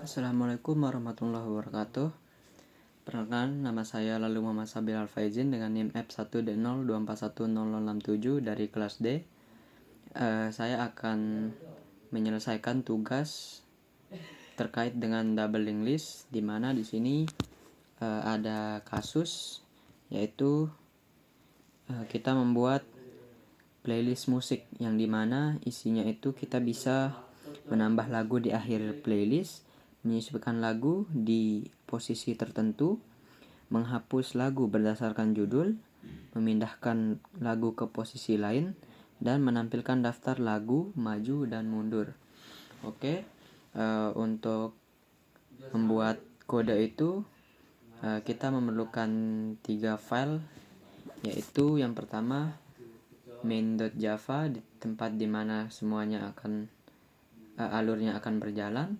Assalamualaikum warahmatullahi wabarakatuh. Perkenalkan, nama saya Lalu Muhammad Sabil Alfaizin dengan NIM F1D0241067 dari kelas D. Saya akan menyelesaikan tugas terkait dengan doubling list, di mana di sini ada kasus, yaitu kita membuat playlist musik yang dimana isinya itu kita bisa menambah lagu di akhir playlist, menyesuaikan lagu di posisi tertentu, menghapus lagu berdasarkan judul, memindahkan lagu ke posisi lain, dan menampilkan daftar lagu maju dan mundur. Oke, untuk membuat kode itu kita memerlukan 3 file, yaitu yang pertama main.java, di tempat dimana semuanya akan alurnya akan berjalan,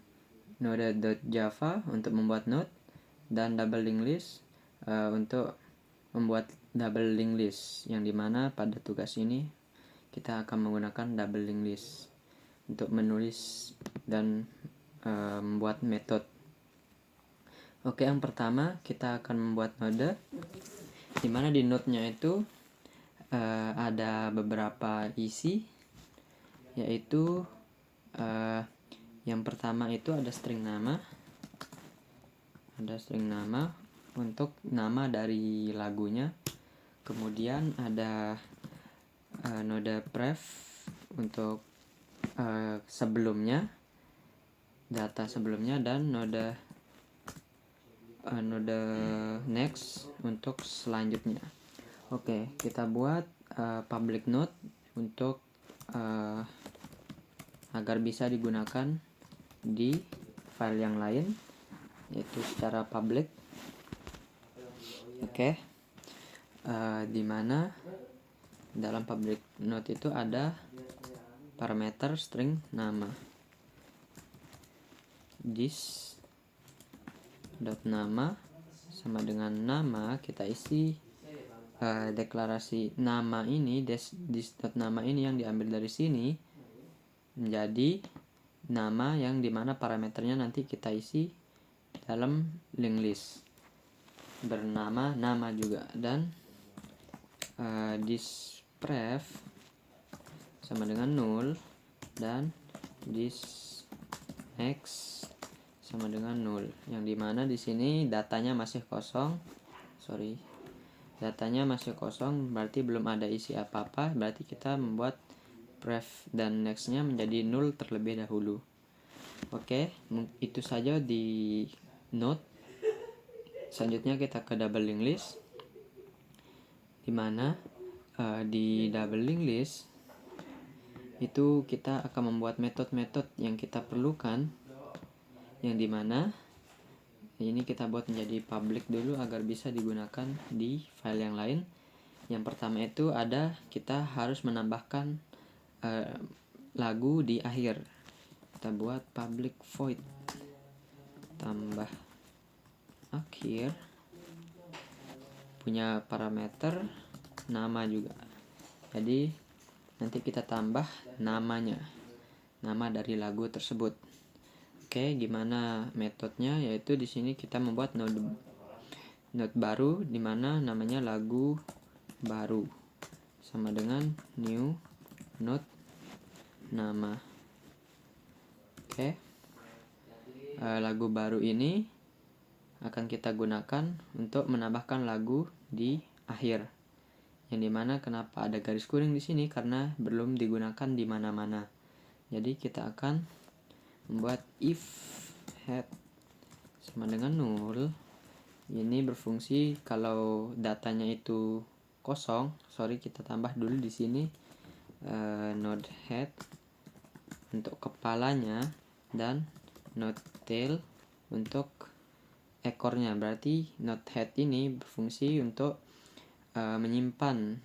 node.java untuk membuat node, dan doubling list untuk membuat doubling list, yang dimana pada tugas ini kita akan menggunakan doubling list untuk menulis dan membuat metode. Oke, yang pertama kita akan membuat node, dimana di node-nya itu ada beberapa isi, yaitu yang pertama itu ada string nama untuk nama dari lagunya. Kemudian ada node pref untuk sebelumnya, data sebelumnya, dan node next untuk selanjutnya. Oke, kita buat public node untuk agar bisa digunakan di file yang lain, yaitu secara public. Oke, dimana dalam public node itu ada parameter string nama. This dot nama sama dengan nama, kita isi deklarasi nama ini, this dot nama ini yang diambil dari sini menjadi nama yang dimana parameternya nanti kita isi dalam linked list bernama nama juga. Dan this pref sama dengan null, dan this next sama dengan null, yang dimana di sini datanya masih kosong. Datanya masih kosong, berarti belum ada isi apa-apa, berarti kita membuat pref dan next-nya menjadi null terlebih dahulu. Oke, itu saja di node. Selanjutnya kita ke doubling list, dimana di doubling list itu kita akan membuat metode-metode yang kita perlukan, yang dimana ini kita buat menjadi public dulu agar bisa digunakan di file yang lain. Yang pertama itu ada, kita harus menambahkan lagu di akhir. Kita buat public void tambah akhir, punya parameter nama juga. Jadi nanti kita tambah namanya, nama dari lagu tersebut. Oke, gimana metodenya? Yaitu di sini kita membuat node baru, dimana namanya lagu baru, sama dengan new node nama. Oke, lagu baru ini akan kita gunakan untuk menambahkan lagu di akhir, yang dimana kenapa ada garis kuning di sini, karena belum digunakan di mana-mana. Jadi kita akan membuat if head sama dengan null. Ini berfungsi kalau datanya itu kosong. Kita tambah dulu di sini node head untuk kepalanya, dan node tail untuk ekornya. Berarti node head ini berfungsi untuk menyimpan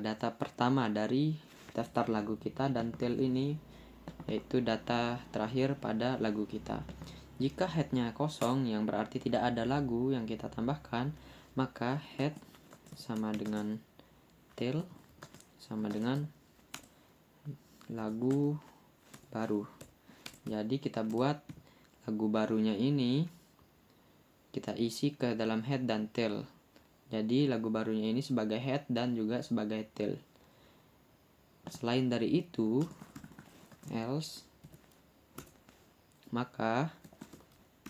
data pertama dari daftar lagu kita, dan tail ini yaitu data terakhir pada lagu kita. Jika headnya kosong, yang berarti tidak ada lagu yang kita tambahkan, maka head sama dengan tail sama dengan lagu baru. Jadi kita buat lagu barunya ini, kita isi ke dalam head dan tail. Jadi lagu barunya ini sebagai head dan juga sebagai tail. Selain dari itu, else, maka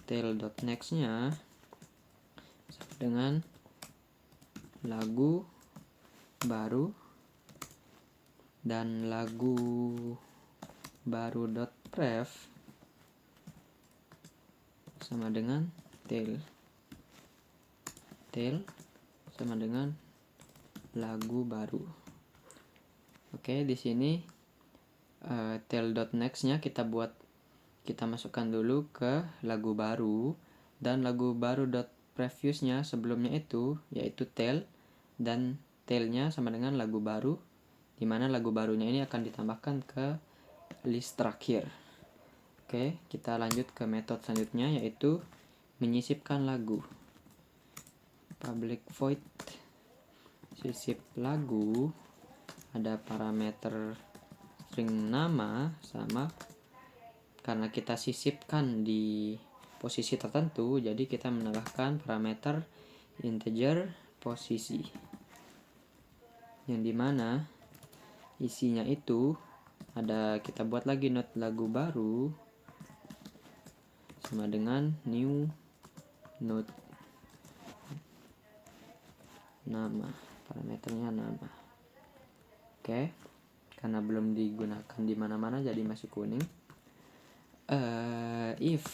tail.next-nya sama dengan lagu baru dan lagu baru.pref sama dengan tail. Tail sama dengan lagu baru. Oke, di sini tail.next-nya kita masukkan dulu ke lagu baru, dan lagu baru.previousnya sebelumnya itu yaitu tail, dan tailnya sama dengan lagu baru, dimana lagu barunya ini akan ditambahkan ke list terakhir. Oke, kita lanjut ke metode selanjutnya, yaitu menyisipkan lagu. Public void sisip lagu, ada parameter string nama sama, karena kita sisipkan di posisi tertentu, jadi kita menambahkan parameter integer posisi, yang dimana isinya itu ada, kita buat lagi node lagu baru sama dengan new node nama, parameternya nama. Oke, karena belum digunakan di mana-mana jadi masih kuning. If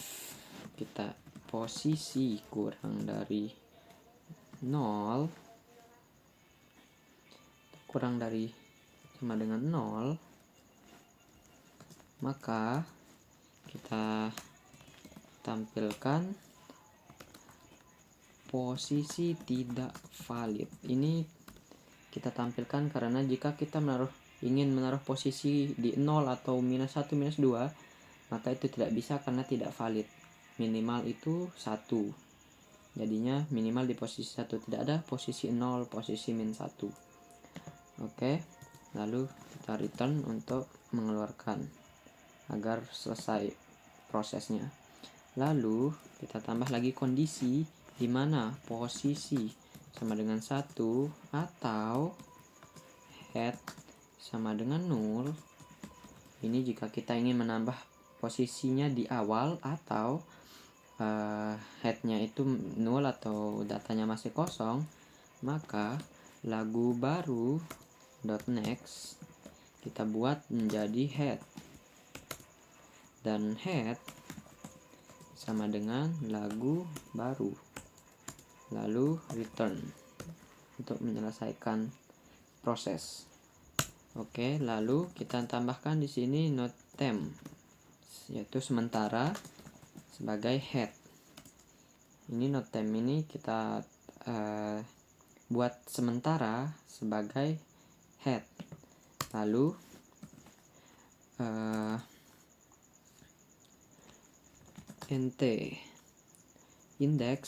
kita posisi kurang dari 0, kurang dari sama dengan 0, maka kita tampilkan posisi tidak valid. Ini kita tampilkan karena jika kita ingin menaruh posisi di 0 atau minus 1, minus 2, maka itu tidak bisa karena tidak valid. Minimal itu 1. Jadinya minimal di posisi 1, tidak ada posisi 0, posisi min 1. Oke, lalu kita return untuk mengeluarkan agar selesai prosesnya. Lalu kita tambah lagi kondisi di mana posisi sama dengan 1 atau head sama dengan 0. Ini jika kita ingin menambah posisinya di awal atau headnya itu 0 atau datanya masih kosong, maka lagu baru .next kita buat menjadi head, dan head sama dengan lagu baru, lalu return untuk menyelesaikan proses. Oke, lalu kita tambahkan di sini node temp, yaitu sementara sebagai head. Ini node temp ini kita buat sementara sebagai head. Lalu nt index,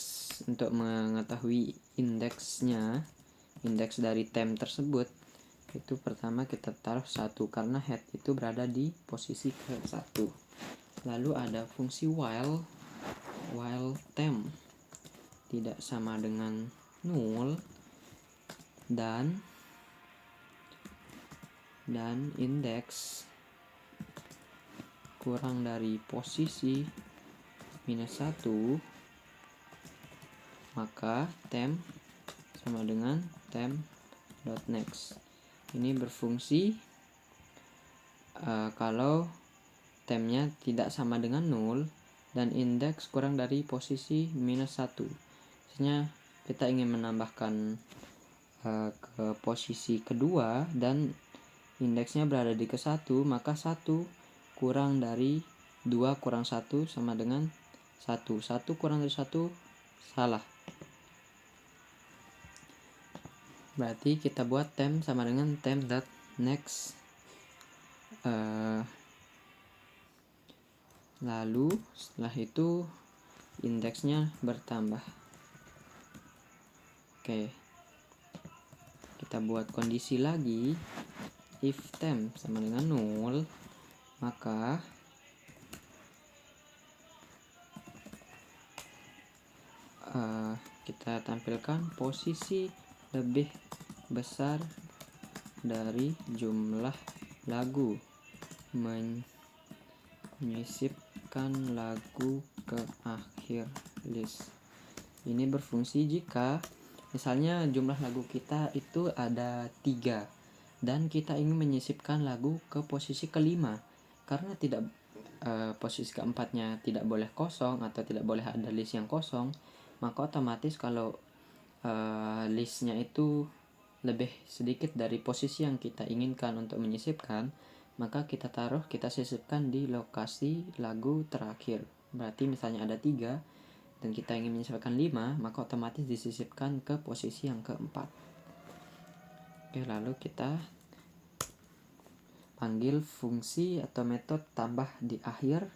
untuk mengetahui indeksnya, indeks dari temp tersebut, itu pertama kita taruh 1 karena head itu berada di posisi ke-1. Lalu ada fungsi while temp tidak sama dengan 0 dan indeks kurang dari posisi minus 1, maka temp sama dengan temp.next. Ini berfungsi kalau tempnya tidak sama dengan 0 dan indeks kurang dari posisi minus 1. Misalnya kita ingin menambahkan ke posisi kedua dan indeksnya berada di ke-1, maka 1 kurang dari 2 kurang 1 sama dengan 1. 1 kurang dari 1 salah. Berarti kita buat temp sama dengan temp.next. Lalu setelah itu indeksnya bertambah. Oke, kita kita buat kondisi lagi. If temp sama dengan 0, maka kita tampilkan posisi lebih besar dari jumlah lagu, menyisipkan lagu ke akhir list. Ini berfungsi jika misalnya jumlah lagu kita itu ada 3 dan kita ingin menyisipkan lagu ke posisi kelima, karena tidak posisi keempatnya tidak boleh kosong atau tidak boleh ada list yang kosong, maka otomatis kalau listnya itu lebih sedikit dari posisi yang kita inginkan untuk menyisipkan, maka kita sisipkan di lokasi lagu terakhir. Berarti misalnya ada 3 dan kita ingin menyisipkan 5, maka otomatis disisipkan ke posisi yang keempat. Oke, lalu kita panggil fungsi atau metode tambah di akhir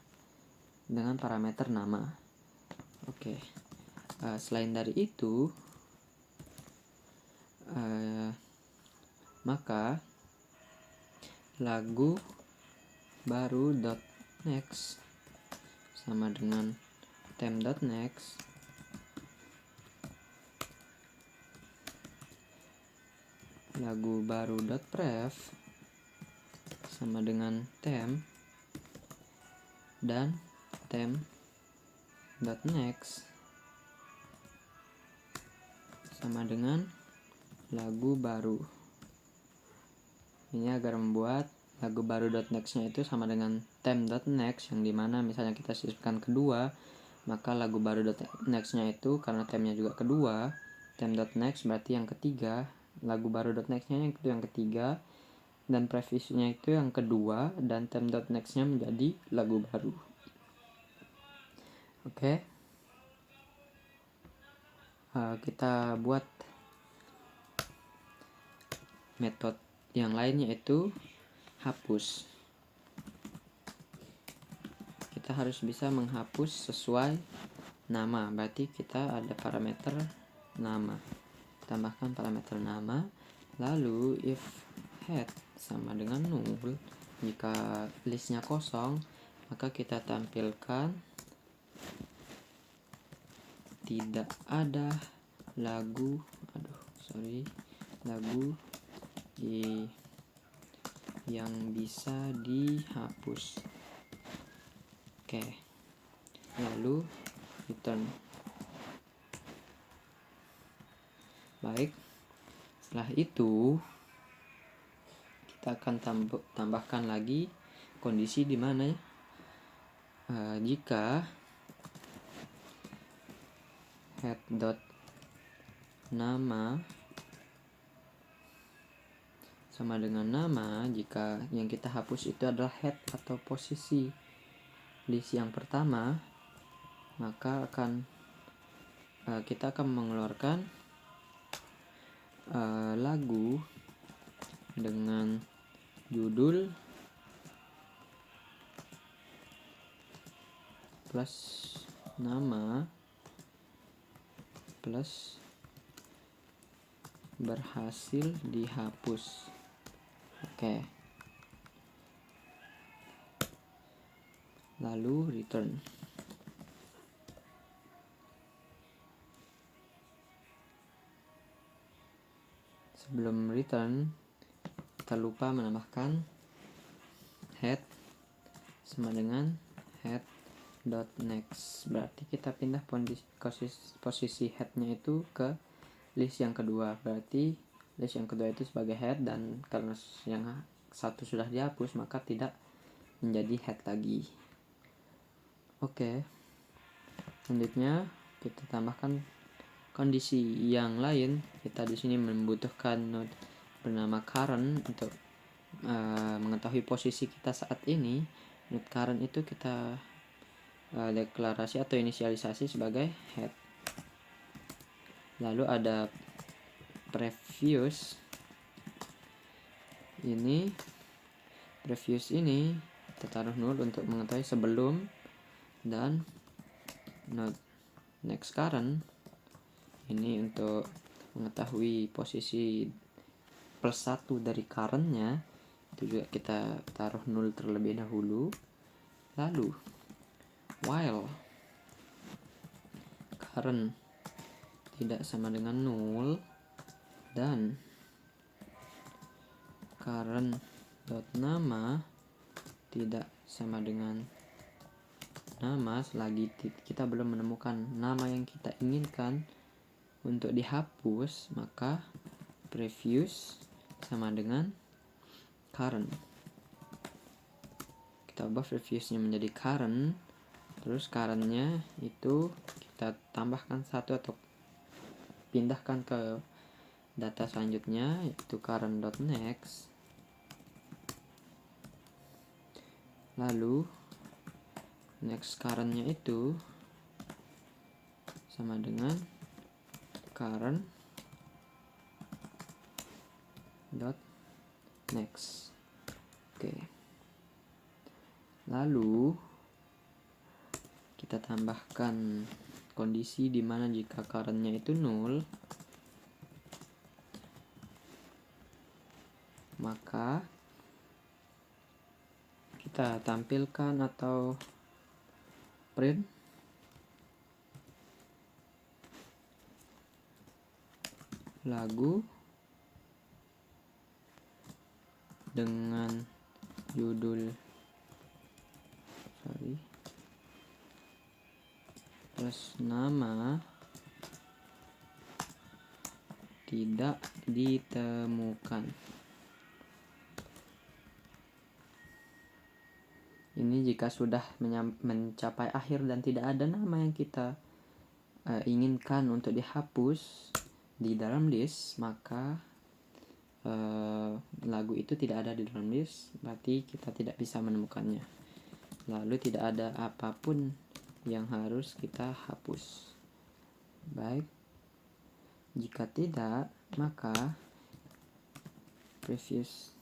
dengan parameter nama. Oke, selain dari itu, maka lagu baru .next sama dengan temp.next lagu baru .pref sama dengan temp, dan temp.next sama dengan lagu baru. Ini agar membuat lagu baru .next-nya itu sama dengan temp.next, yang dimana misalnya kita sisipkan kedua, maka lagu baru .next-nya itu karena tempnya juga kedua, temp.next berarti yang ketiga, lagu baru .next-nya itu yang ketiga, dan previousnya itu yang kedua, dan temp.next-nya menjadi lagu baru. Oke. Kita buat metode yang lainnya itu hapus. Kita harus bisa menghapus sesuai nama, berarti kita ada parameter nama, tambahkan parameter nama, lalu if head sama dengan 0, jika listnya kosong, maka kita tampilkan tidak ada lagu yang bisa dihapus. Oke, lalu return. Baik, setelah itu kita akan tambahkan lagi kondisi di mana jika head.nama sama dengan nama, jika yang kita hapus itu adalah head atau posisi list yang pertama, maka kita akan mengeluarkan lagu dengan judul plus nama plus berhasil dihapus. Oke. Lalu return. Sebelum return, kita lupa menambahkan head sama dengan head.next. Berarti kita pindah posisi headnya itu ke list yang kedua. Berarti list yang kedua itu sebagai head, dan karena yang satu sudah dihapus, maka tidak menjadi head lagi. Oke. Selanjutnya kita tambahkan kondisi yang lain. Kita di sini membutuhkan node bernama current untuk mengetahui posisi kita saat ini. Node current itu kita deklarasi atau inisialisasi sebagai head. Lalu ada previous. Previous ini kita taruh 0 untuk mengetahui sebelum, dan node next current ini untuk mengetahui posisi plus 1 dari currentnya, itu juga kita taruh 0 terlebih dahulu. Lalu while current tidak sama dengan 0 dan current dot nama tidak sama dengan nama, selagi kita belum menemukan nama yang kita inginkan untuk dihapus, maka previous sama dengan current. Kita ubah previousnya menjadi current, terus currentnya itu kita tambahkan 1 atau pindahkan ke data selanjutnya, yaitu current.next. Lalu next currentnya itu sama dengan current dot next. Oke. Lalu kita tambahkan kondisi di mana jika currentnya itu 0, maka kita tampilkan atau print lagu dengan judul plus nama tidak ditemukan. Ini jika sudah mencapai akhir dan tidak ada nama yang kita inginkan untuk dihapus di dalam list, maka lagu itu tidak ada di dalam list, berarti kita tidak bisa menemukannya. Lalu tidak ada apapun yang harus kita hapus. Baik, jika tidak, maka previous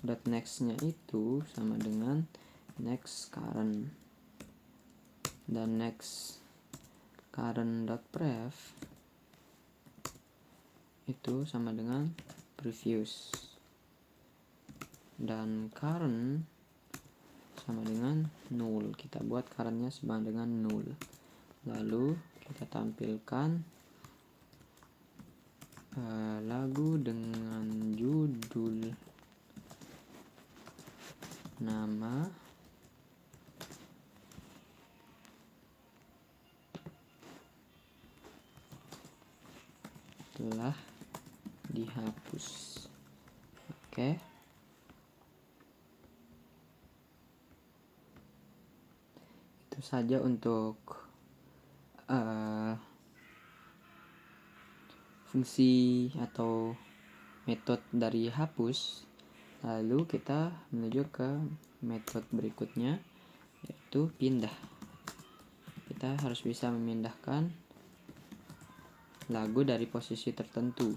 dot next-nya itu sama dengan next current, dan next current dot prev itu sama dengan previous, dan current sama dengan 0. Kita buat currentnya sama dengan 0. Lalu kita tampilkan lagu dengan judul nama telah dihapus. Oke. Itu saja untuk fungsi atau metode dari hapus. Lalu kita menuju ke metode berikutnya, yaitu pindah. Kita harus bisa memindahkan lagu dari posisi tertentu,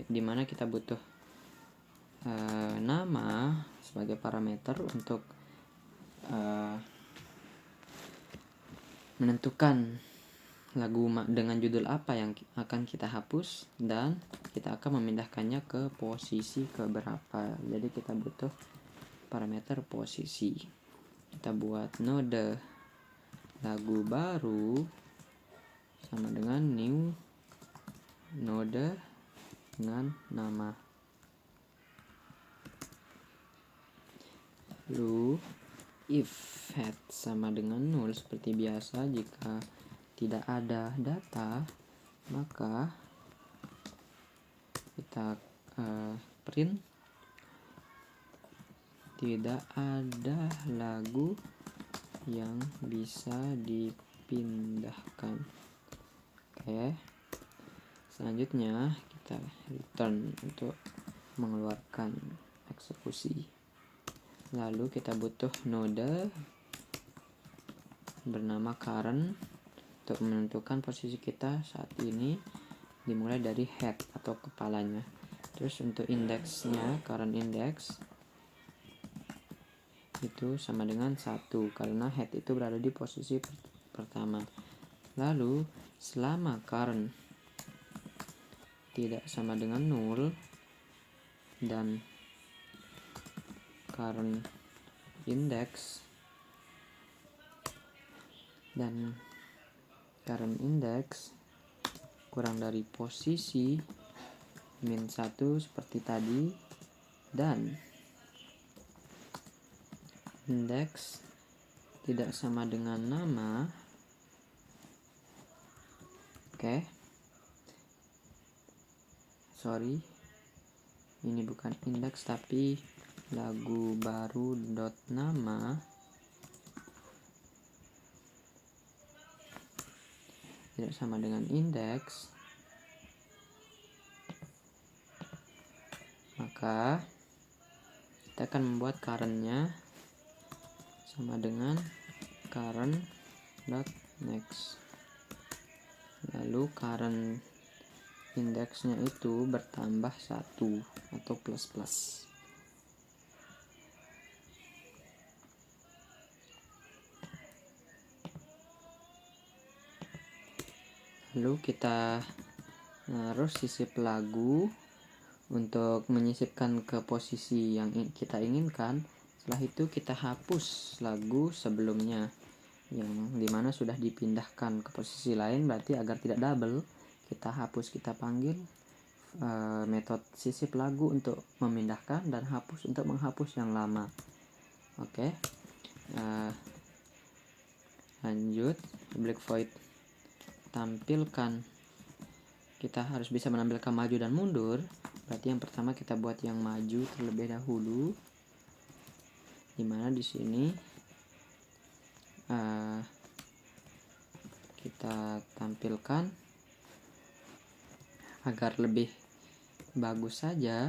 di mana kita butuh nama sebagai parameter untuk menentukan lagu dengan judul apa yang akan kita hapus, dan kita akan memindahkannya ke posisi keberapa. Jadi kita butuh parameter posisi. Kita buat node lagu baru sama dengan new node dengan nama. Lalu if head sama dengan 0 seperti biasa, jika tidak ada data maka kita print tidak ada lagu yang bisa dipindahkan. Oke. Selanjutnya kita return untuk mengeluarkan eksekusi. Lalu kita butuh node bernama current untuk menentukan posisi kita saat ini, dimulai dari head atau kepalanya. Terus untuk indeksnya, current index itu sama dengan 1 karena head itu berada di posisi pertama. Lalu selama current tidak sama dengan 0, dan current index kurang dari posisi min 1 seperti tadi, dan index tidak sama dengan nama. Ini bukan indeks tapi lagu baru dot nama tidak sama dengan indeks, maka kita akan membuat current-nya sama dengan current.next. Lalu current indeksnya itu bertambah 1 atau plus. Lalu kita harus sisip lagu untuk menyisipkan ke posisi yang kita inginkan. Setelah itu kita hapus lagu sebelumnya yang dimana sudah dipindahkan ke posisi lain, berarti agar tidak double kita hapus, kita panggil metode sisip lagu untuk memindahkan dan hapus untuk menghapus yang lama. Lanjut, public void tampilkan, kita harus bisa menampilkan maju dan mundur. Berarti yang pertama kita buat yang maju terlebih dahulu, dimana di sini kita tampilkan agar lebih bagus saja,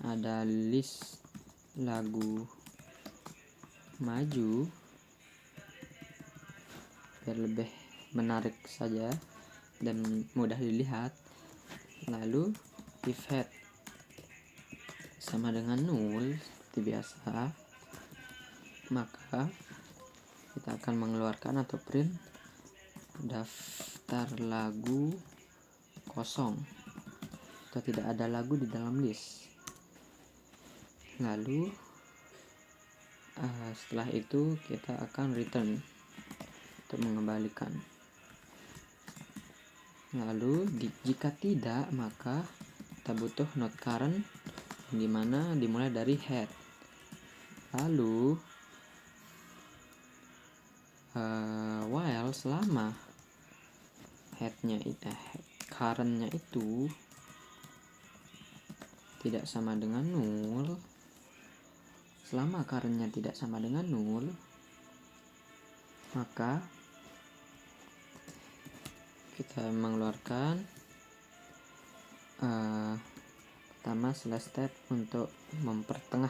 ada list lagu maju biar lebih menarik saja dan mudah dilihat. Lalu if head sama dengan 0 seperti biasa, maka kita akan mengeluarkan atau print daftar lagu kosong atau tidak ada lagu di dalam list. Lalu setelah itu kita akan return untuk mengembalikan. Lalu jika tidak, maka kita butuh not current, dimana dimulai dari head. Lalu while selama currentnya itu tidak sama dengan 0, selama currentnya tidak sama dengan 0, maka kita mengeluarkan pertama slash tab untuk mempertengah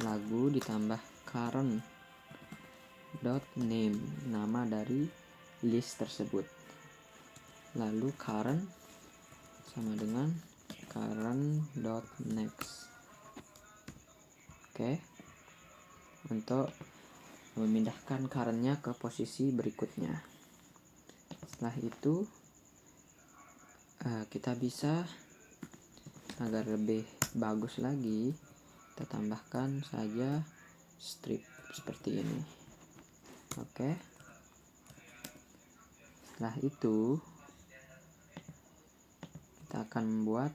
lagu, ditambah current dot name, nama dari list tersebut. Lalu current sama dengan current dot next. Untuk memindahkan currentnya ke posisi berikutnya. Setelah itu kita bisa, agar lebih bagus lagi, kita tambahkan saja strip seperti ini. Setelah itu kita akan membuat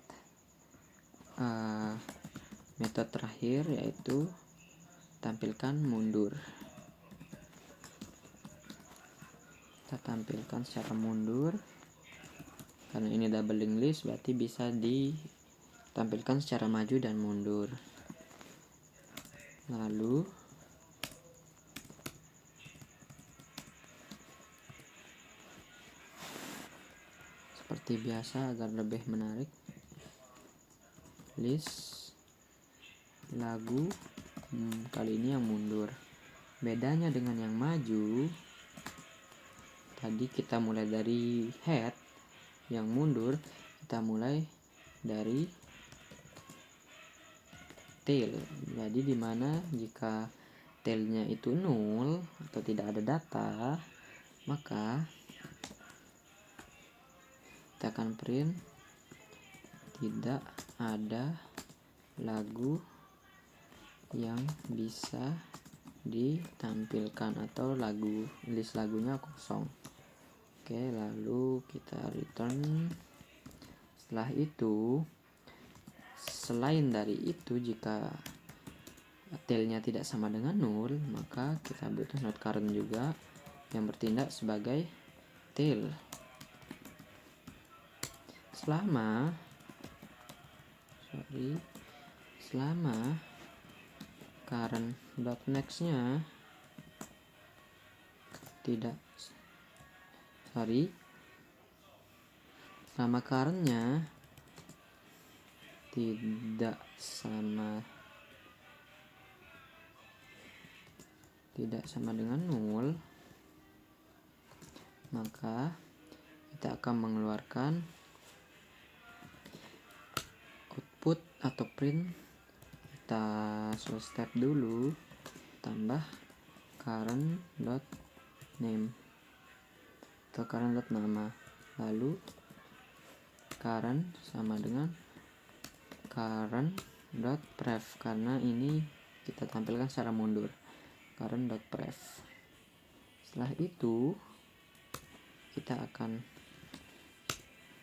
metode terakhir, yaitu tampilkan mundur. Kita tampilkan secara mundur, karena ini doubling list berarti bisa ditampilkan secara maju dan mundur. Lalu seperti biasa agar lebih menarik, list lagu kali ini yang mundur. Bedanya dengan yang maju, tadi kita mulai dari head, yang mundur kita mulai dari tail. Jadi dimana jika tailnya itu 0 atau tidak ada data, maka kita akan print tidak ada lagu yang bisa ditampilkan atau list lagunya kosong. Oke, lalu kita return. Setelah itu, selain dari itu, jika tailnya tidak sama dengan 0, maka kita butuh not current juga yang bertindak sebagai tail. Selama current dot next-nya selama current-nya tidak sama dengan 0, maka kita akan mengeluarkan output atau print. Kita slow step dulu, tambah current dot name atau current dot nama, lalu current sama dengan current dot pref, karena ini kita tampilkan secara mundur, current dot pref. Setelah itu kita akan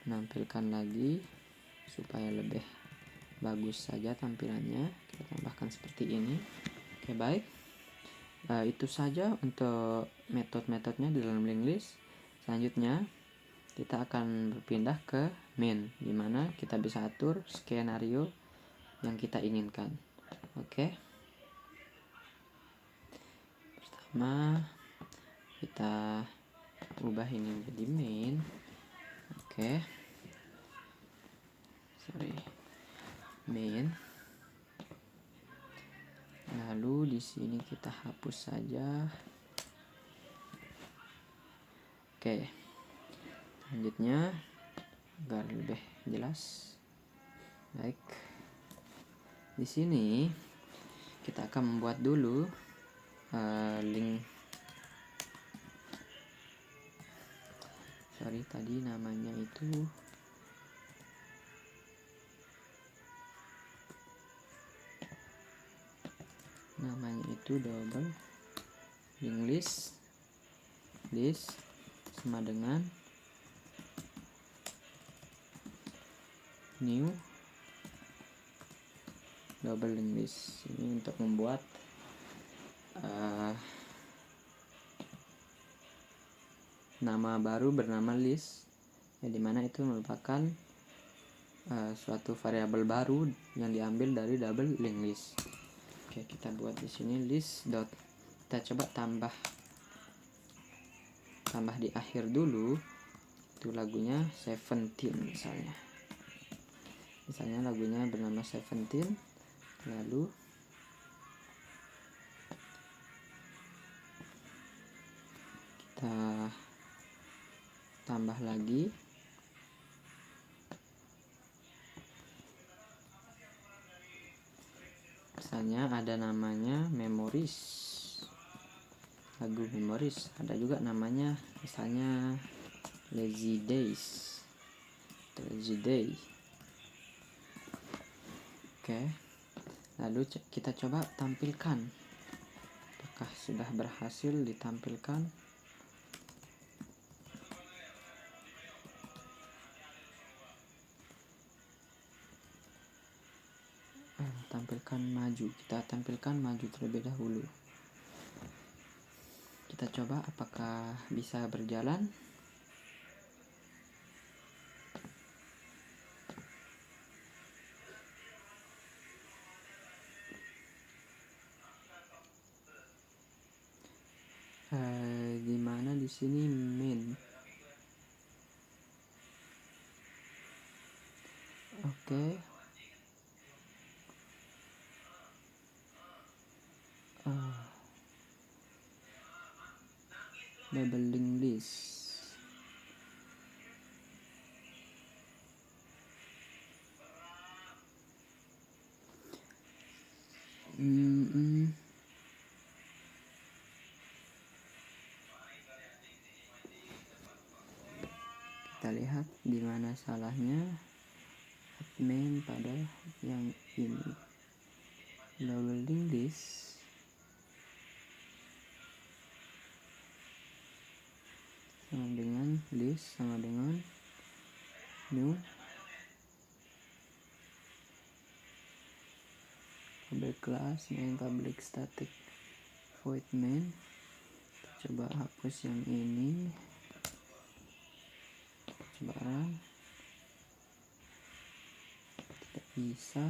menampilkan lagi supaya lebih bagus saja tampilannya. Kita tambahkan seperti ini. Oke, baik. Itu saja untuk metode-metodenya di dalam linked list. Selanjutnya kita akan berpindah ke main, di mana kita bisa atur skenario yang kita inginkan. Oke. Pertama kita ubah ini menjadi main. Oke. Main. Lalu di sini kita hapus saja. Oke. Selanjutnya agar lebih jelas. Baik. Di sini kita akan membuat dulu link. Tadi namanya itu double linked list sama dengan new double linked list. Ini untuk membuat nama baru bernama list, ya, dimana itu merupakan suatu variabel baru yang diambil dari double linked list. Oke, kita buat di sini list dot, kita coba tambah di akhir dulu, itu lagunya 17 misalnya lagunya bernama 17, lalu kita tambah lagi misalnya ada namanya Memories, lagu Memories, ada juga namanya misalnya Lazy Day. Oke, lalu kita coba tampilkan apakah sudah berhasil ditampilkan. Kita tampilkan maju terlebih dahulu. Kita coba apakah bisa berjalan. Dimana di sini main. Oke. Double linked list. Kita lihat di mana salahnya main pada yang ini. Double link this sama dengan list sama dengan new public class main public static void main. Coba hapus yang ini, coba run, tidak bisa.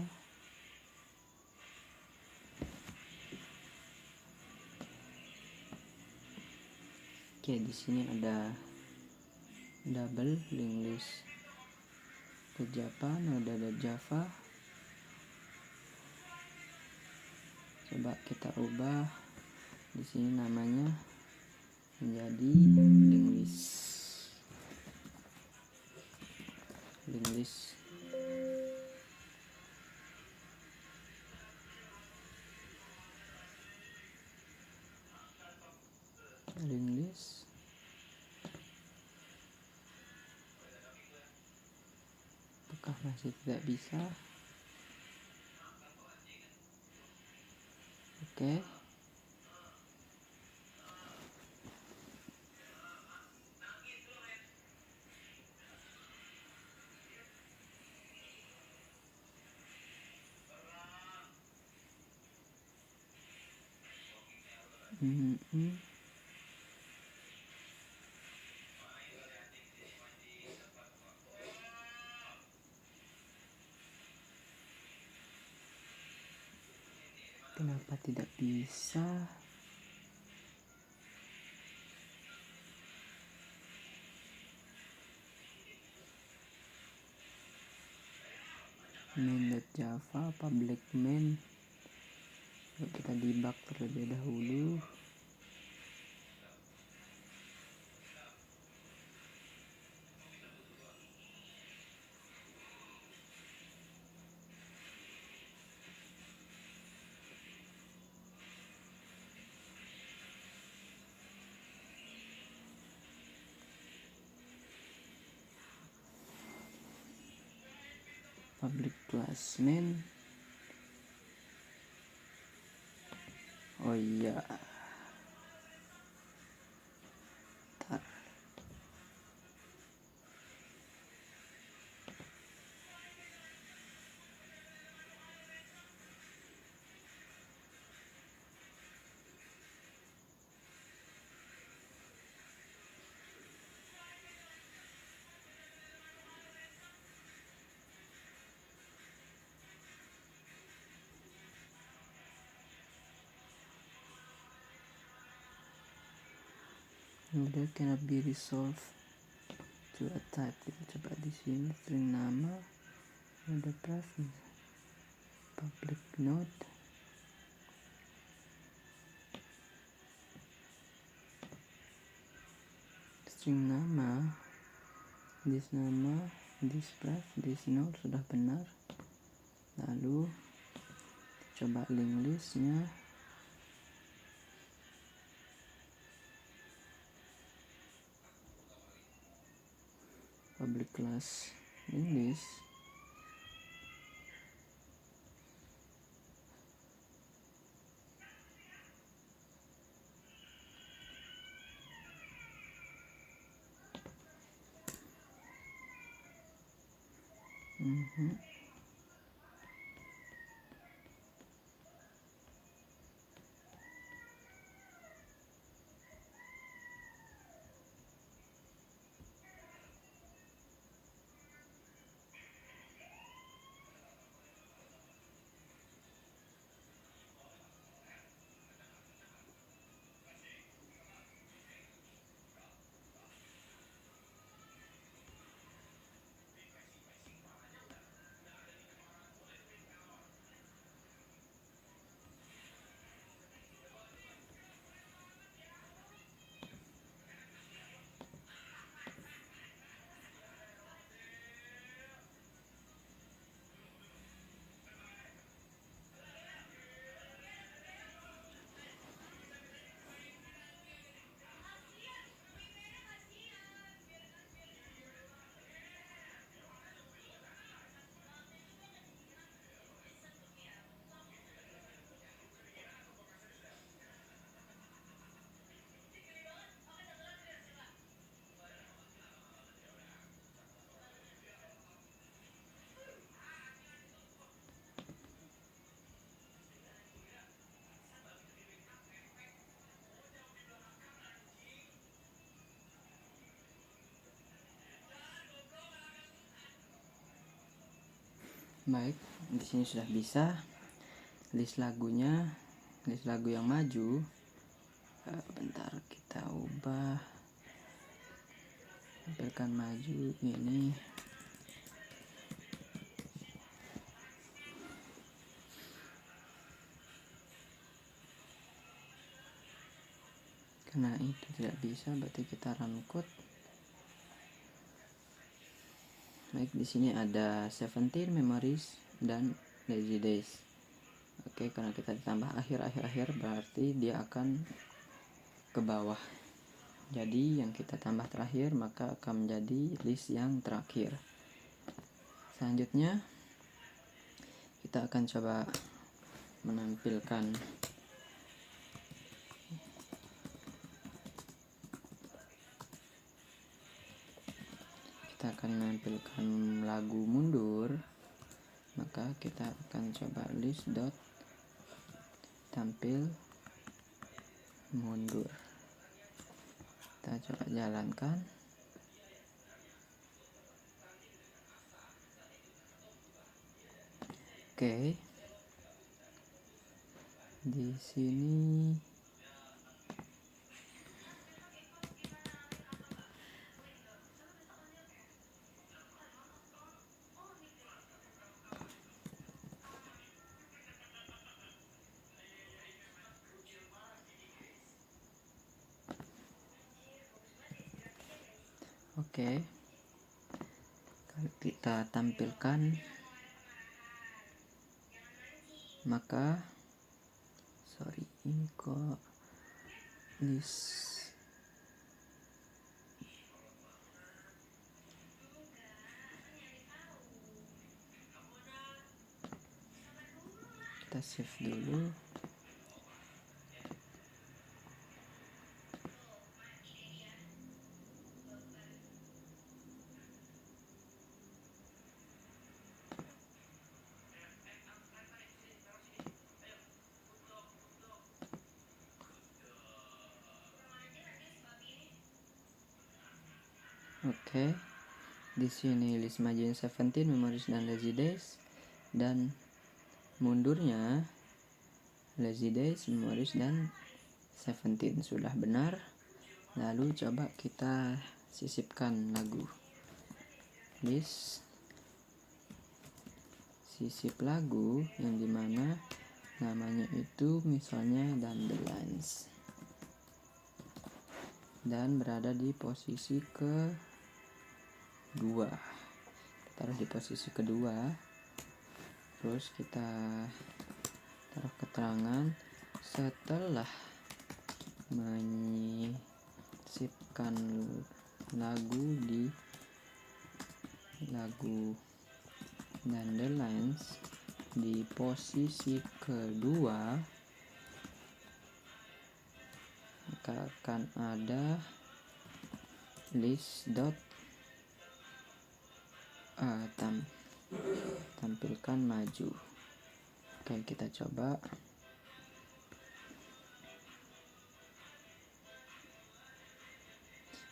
Oke, di sini ada double link list ke Java, ada Java. Coba kita ubah di sini namanya menjadi link list. Link list. Link list. Apakah masih tidak bisa? Oke. Kenapa tidak bisa? Main.java public main. Yuk kita debug terlebih dahulu. Public class main. Oh iya. Tar. Udah cannot be resolved to a type. Kita coba di sini string nama, ada preference, public node, string nama, this pref, this node sudah benar. Lalu coba link listnya. Public class link list. Baik, di sini sudah bisa list lagunya, list lagu yang maju. Bentar, kita ubah, tampilkan maju ini. Karena itu tidak bisa, berarti kita run code. Baik, di sini ada 17 memories dan lazy days. Oke, karena kita ditambah akhir berarti dia akan ke bawah. Jadi yang kita tambah terakhir maka akan menjadi list yang terakhir. Selanjutnya kita akan coba menampilkan lagu mundur. Maka kita akan coba list dot tampil mundur. Kita coba jalankan. Oke. Di sini oke. Kalau kita tampilkan maka ini kok list kita save dulu. Oke. Di sini list majunya 17 memories dan lazy days, dan mundurnya lazy days, memories dan 17 sudah benar. Lalu coba kita sisipkan lagu. List sisip lagu yang dimana namanya itu misalnya Dandelions dan berada di posisi kedua. Taruh di posisi kedua, terus kita taruh keterangan setelah menyisipkan lagu di lagu Dandelions di posisi kedua, maka akan ada list dot tampilkan maju. Oke, kita coba.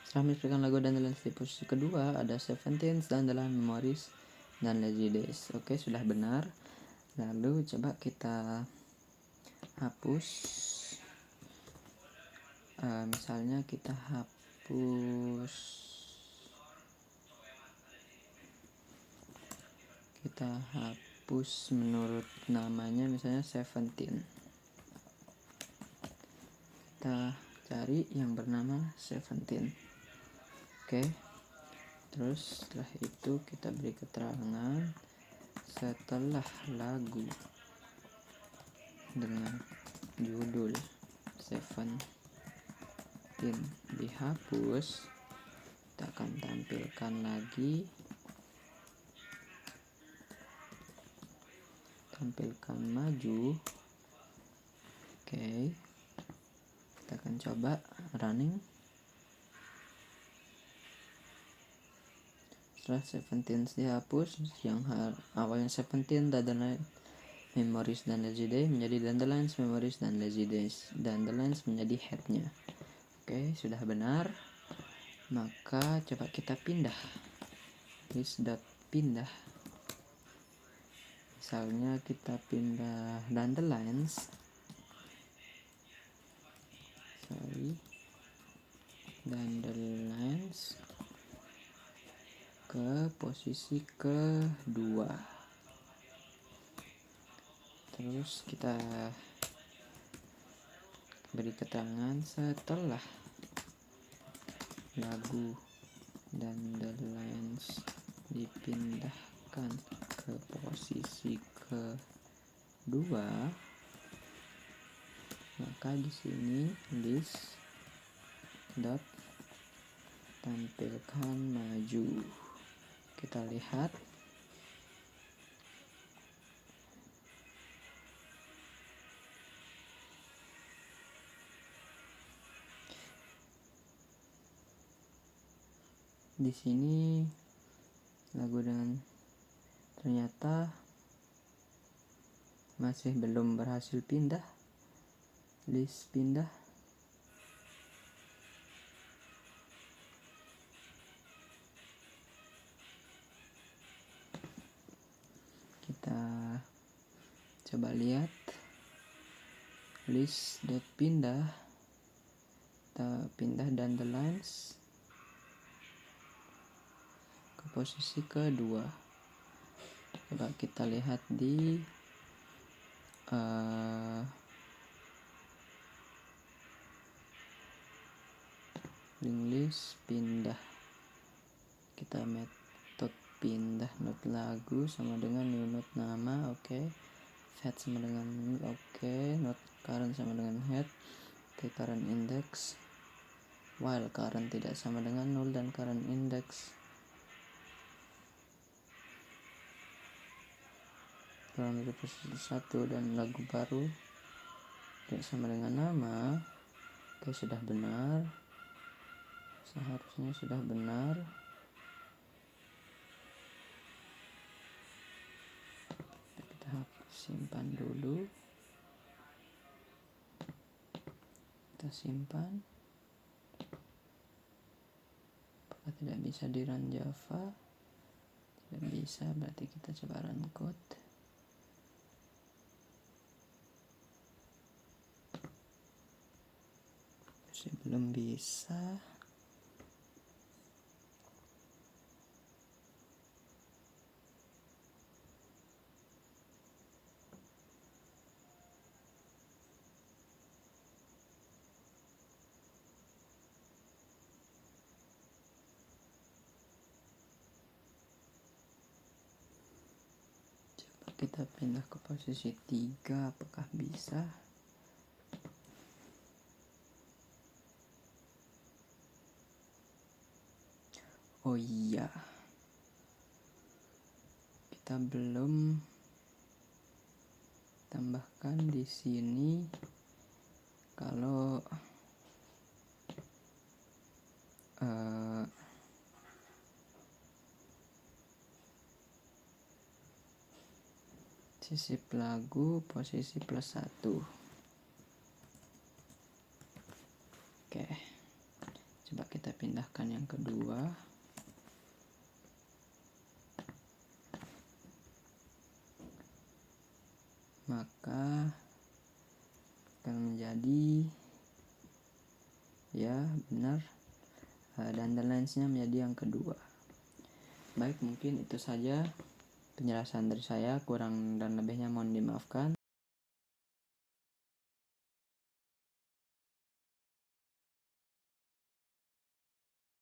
Setelah menyisipkan lagu Dandelions di posisi kedua, ada 17, Dandelion, memories, dan lazy days. Oke, sudah benar. Lalu coba kita hapus. Misalnya kita hapus menurut namanya, misalnya 17. Kita cari yang bernama 17. Oke. Terus setelah itu kita beri keterangan setelah lagu dengan judul 17 dihapus, kita akan tampilkan lagi, tampilkan maju. Oke, kita akan coba running. Setelah 17 dihapus, yang awalnya 17 Dandelion, memories dan lazy days menjadi Dandelions, memories dan lazy days. Dandelions menjadi headnya. Oke, sudah benar. Maka coba kita pindah. List dot pindah. Misalnya kita pindah Dandelions, ke posisi kedua. Terus kita beri keterangan setelah lagu Dandelions dipindahkan ke posisi kedua, maka di sini list dot tampilkan maju. Kita lihat di sini lagu dengan ternyata masih belum berhasil pindah, list pindah. Kita coba lihat list dot pindah, kita pindah Dandelions ke posisi kedua. Coba kita lihat di link list pindah, kita metode pindah not lagu sama dengan new not nama, oke. Head sama dengan oke, not current sama dengan head, current index, while current tidak sama dengan null dan current index. Kurang dari posisi 1 dan lagu baru tidak sama dengan nama. Oke, sudah benar, seharusnya sudah benar. Kita simpan dulu, kita simpan. Apakah tidak bisa di run Java? Tidak bisa, berarti kita coba run code. Belum bisa. Coba kita pindah ke posisi 3, apakah bisa? Oh iya, kita belum tambahkan di sini kalau sisip lagu posisi +1. Oke, coba kita pindahkan yang kedua. Maka akan menjadi ya benar, Dandelions-nya menjadi yang kedua. Baik, mungkin itu saja penjelasan dari saya, kurang dan lebihnya mohon dimaafkan.